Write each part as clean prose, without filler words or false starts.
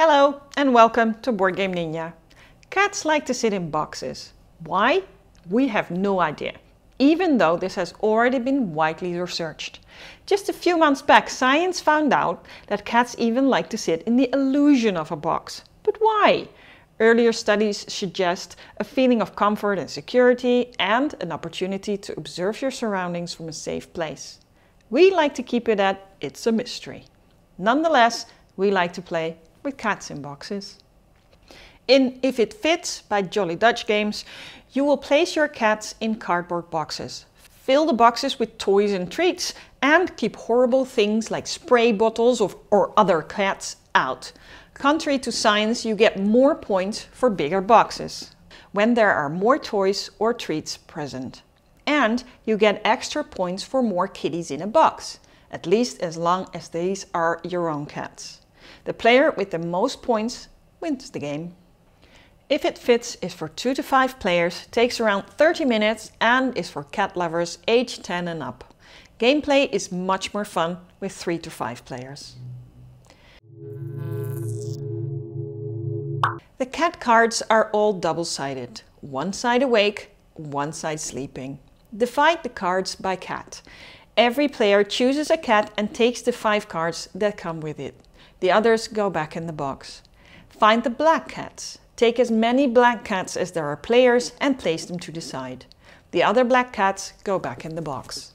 Hello and welcome to BoardgameNinja. Cats like to sit in boxes. Why? We have no idea, even though this has already been widely researched. Just a few months back, science found out that cats even like to sit in the illusion of a box. But why? Earlier studies suggest a feeling of comfort and security and an opportunity to observe your surroundings from a safe place. We like to keep it at it's a mystery. Nonetheless, we like to play with cats in boxes. In If It Fits by Jolly Dutch Games, you will place your cats in cardboard boxes. Fill the boxes with toys and treats and keep horrible things like spray bottles or other cats out. Contrary to science, you get more points for bigger boxes when there are more toys or treats present. And you get extra points for more kitties in a box, at least as long as these are your own cats. The player with the most points wins the game. If It Fits is for 2 to 5 players, takes around 30 minutes and is for cat lovers age 10 and up. Gameplay is much more fun with 3 to 5 players. The cat cards are all double-sided. One side awake, one side sleeping. Divide the cards by cat. Every player chooses a cat and takes the 5 cards that come with it. The others go back in the box. Find the black cats. Take as many black cats as there are players and place them to the side. The other black cats go back in the box.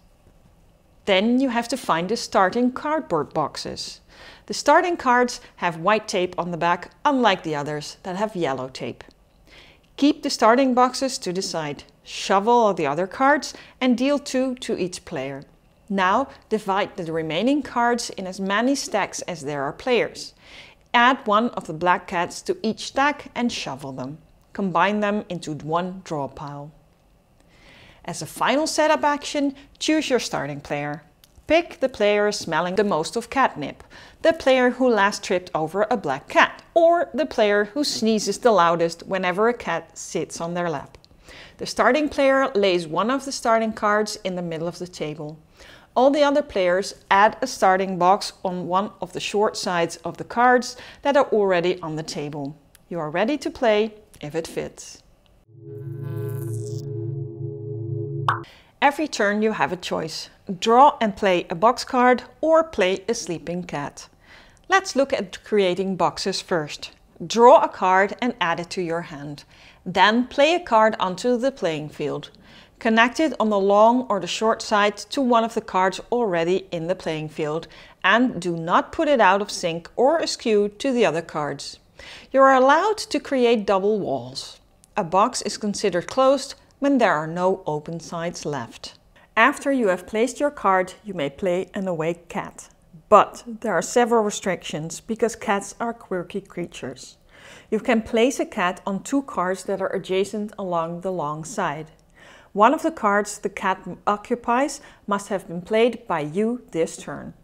Then you have to find the starting cardboard boxes. The starting cards have white tape on the back, unlike the others that have yellow tape. Keep the starting boxes to the side. Shovel all the other cards and deal 2 to each player. Now divide the remaining cards in as many stacks as there are players. Add one of the black cats to each stack and shovel them. Combine them into one draw pile. As a final setup action, choose your starting player. Pick the player smelling the most of catnip, the player who last tripped over a black cat, or the player who sneezes the loudest whenever a cat sits on their lap. The starting player lays one of the starting cards in the middle of the table. All the other players add a starting box on one of the short sides of the cards that are already on the table. You are ready to play if it fits. Every turn you have a choice. Draw and play a box card or play a sleeping cat. Let's look at creating boxes first. Draw a card and add it to your hand. Then play a card onto the playing field. Connect it on the long or the short side to one of the cards already in the playing field and do not put it out of sync or askew to the other cards. You are allowed to create double walls. A box is considered closed when there are no open sides left. After you have placed your card, you may play an awake cat. But there are several restrictions because cats are quirky creatures. You can place a cat on 2 cards that are adjacent along the long side. One of the cards the cat occupies must have been played by you this turn.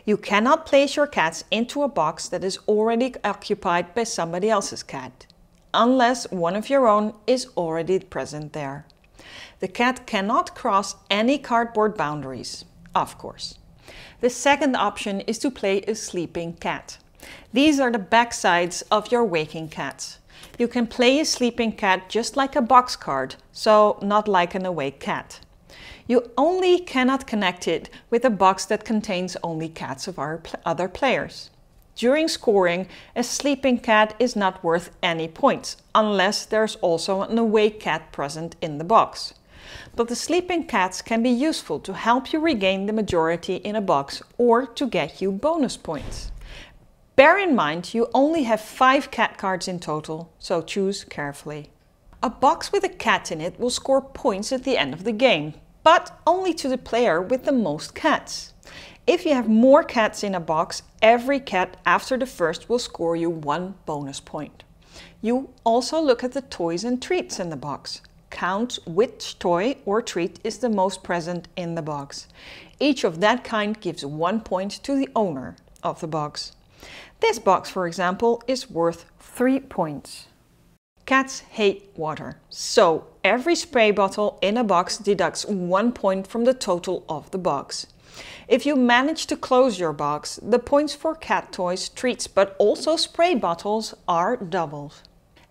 You cannot place your cats into a box that is already occupied by somebody else's cat, unless one of your own is already present there. The cat cannot cross any cardboard boundaries, of course. The second option is to play a sleeping cat. These are the back sides of your waking cats. You can play a sleeping cat just like a box card, so not like an awake cat. You only cannot connect it with a box that contains only cats of our other players. During scoring, a sleeping cat is not worth any points, unless there's also an awake cat present in the box. But the sleeping cats can be useful to help you regain the majority in a box or to get you bonus points. Bear in mind you only have 5 cat cards in total, so choose carefully. A box with a cat in it will score points at the end of the game, but only to the player with the most cats. If you have more cats in a box, every cat after the first will score you 1 bonus point. You also look at the toys and treats in the box. Count which toy or treat is the most present in the box. Each of that kind gives 1 point to the owner of the box. This box, for example, is worth 3 points. Cats hate water, so every spray bottle in a box deducts 1 point from the total of the box. If you manage to close your box, the points for cat toys, treats, but also spray bottles are doubled.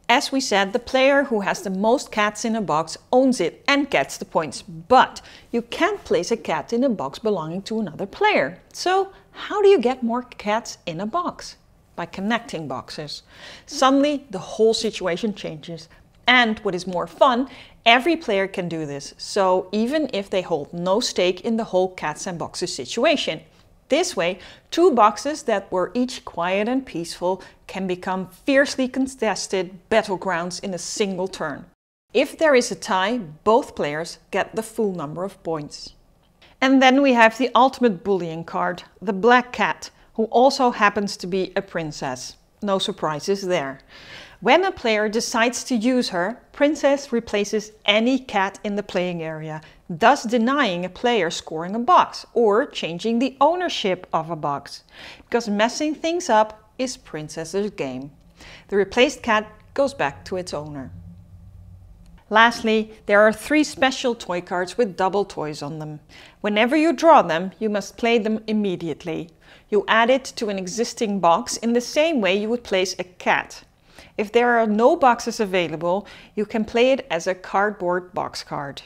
As we said, the player who has the most cats in a box owns it and gets the points, but you can't place a cat in a box belonging to another player. So how do you get more cats in a box? By connecting boxes. Suddenly the whole situation changes. And what is more fun, every player can do this, so even if they hold no stake in the whole cats and boxes situation. This way, two boxes that were each quiet and peaceful can become fiercely contested battlegrounds in a single turn. If there is a tie, both players get the full number of points. And then we have the ultimate bullying card, the Black Cat, who also happens to be a princess. No surprises there. When a player decides to use her, Princess replaces any cat in the playing area, thus denying a player scoring a box or changing the ownership of a box. Because messing things up is Princess's game. The replaced cat goes back to its owner. Lastly, there are 3 special toy cards with double toys on them. Whenever you draw them, you must play them immediately. You add it to an existing box in the same way you would place a cat. If there are no boxes available, you can play it as a cardboard box card.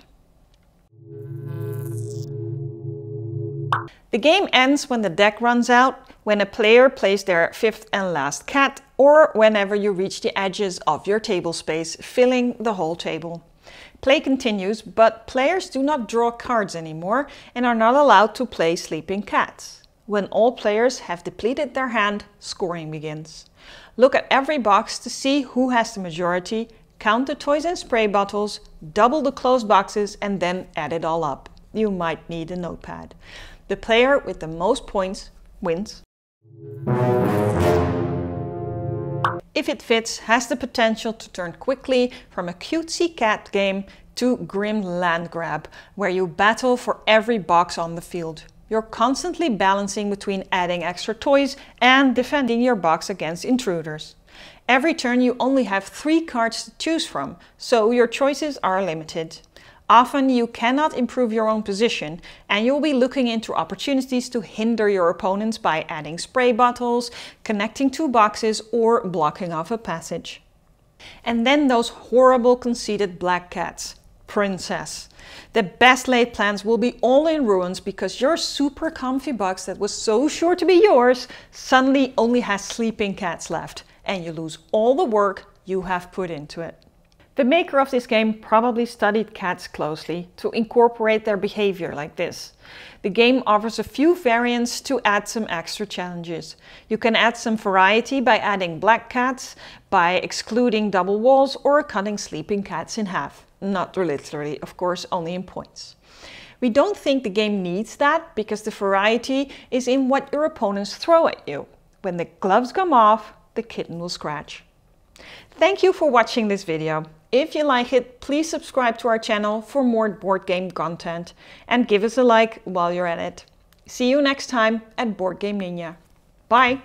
The game ends when the deck runs out, when a player plays their 5th and last cat, or whenever you reach the edges of your table space, filling the whole table. Play continues, but players do not draw cards anymore and are not allowed to play sleeping cats. When all players have depleted their hand, scoring begins. Look at every box to see who has the majority, count the toys and spray bottles, double the closed boxes and then add it all up. You might need a notepad. The player with the most points wins. If it fits, has the potential to turn quickly from a cutesy cat game to grim land grab, where you battle for every box on the field. You're constantly balancing between adding extra toys and defending your box against intruders. Every turn you only have 3 cards to choose from, so your choices are limited. Often you cannot improve your own position and you'll be looking into opportunities to hinder your opponents by adding spray bottles, connecting 2 boxes or blocking off a passage. And then those horrible conceited black cats. Princess. The best laid plans will be all in ruins because your super comfy box that was so sure to be yours suddenly only has sleeping cats left and you lose all the work you have put into it. The maker of this game probably studied cats closely to incorporate their behavior like this. The game offers a few variants to add some extra challenges. You can add some variety by adding black cats, by excluding double walls or cutting sleeping cats in half. Not literally, of course, only in points. We don't think the game needs that because the variety is in what your opponents throw at you. When the gloves come off, the kitten will scratch. Thank you for watching this video. If you like it, please subscribe to our channel for more board game content and give us a like while you're at it. See you next time at BoardgameNinja. Bye!